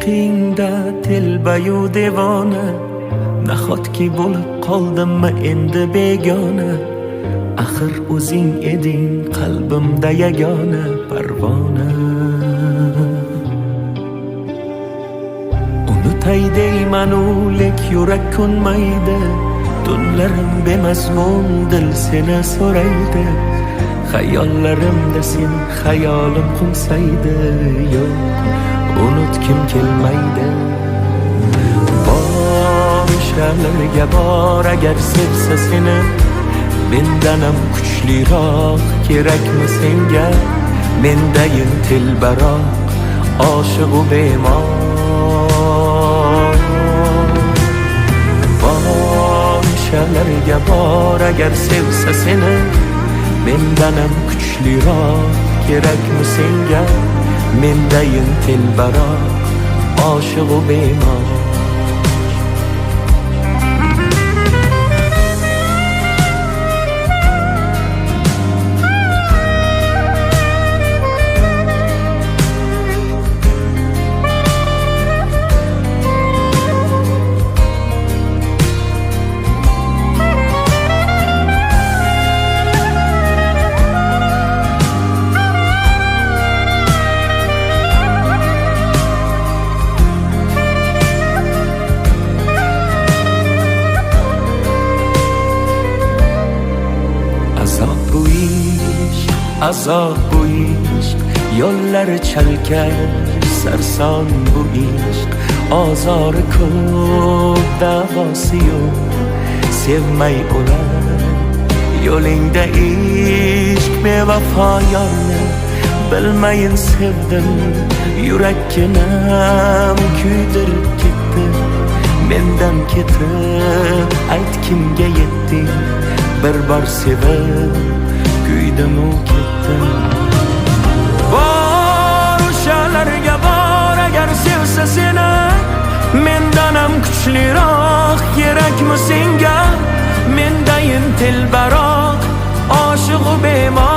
ishqingda telbayu devona, nahotki bo'lib qoldimmi endi begona. Axir o'zing eding qalbimda yagona parvona. Unutay deymanu lek yurak ko'nmaydi, tunlarim bemazmun dil seni so'raydi. Xayollarimda sen xayolim qo'msaydi, yo'q unutkim kelmaydi. Borishalarga bor agar sevsa seni, mendanam kuchliroq kerakmi senga? Mendayin telbaroq oshiqu bemor. Borishalarga bor agar sevsa seni, mendanam kuchliroq kerakmi senga? Mendayin telbaroq oshiqu bemor. Azob bu ishq, yo'llari chalkash, sarson bu ishq. Ozori ko'p, davosi yo'q, sevmay o'lar yo'lingda ishq. Bevafo yorni bilmayin sevdim, yurakkinam kuydirib ketdi. Mendan ketib ayt kimga yetding, bir bor sevib kuydim-u ketdim. Borishalarga bor agar sevsa seni, mendanam kuchliroq kerakmi senga? Mendayin telbaroq oshiqu bemor.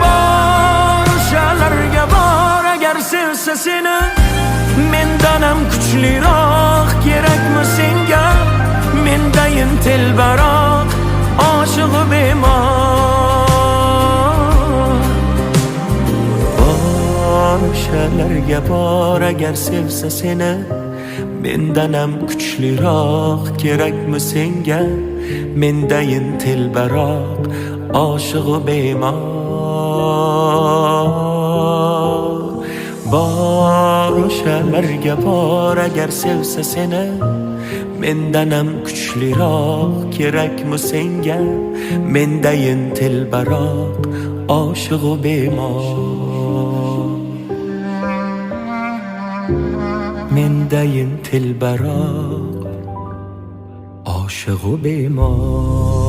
Borishalarga bor agar sevsa seni, mendanam kuchliroq kerakmi senga? Mendayin telbaroq oshiqu bemor. Borishalarga bor agar sevsa seni, mendanam kuchliroq kerakmi senga? Mendayin telbaroq oshiqu bemor. Borishalarga bor agar sevsa seni, mendanam kuchliroq kerakmi senga? Mendayin telbaroq oshiqu bemor. Mendayin telbaroq oshiqu bemor.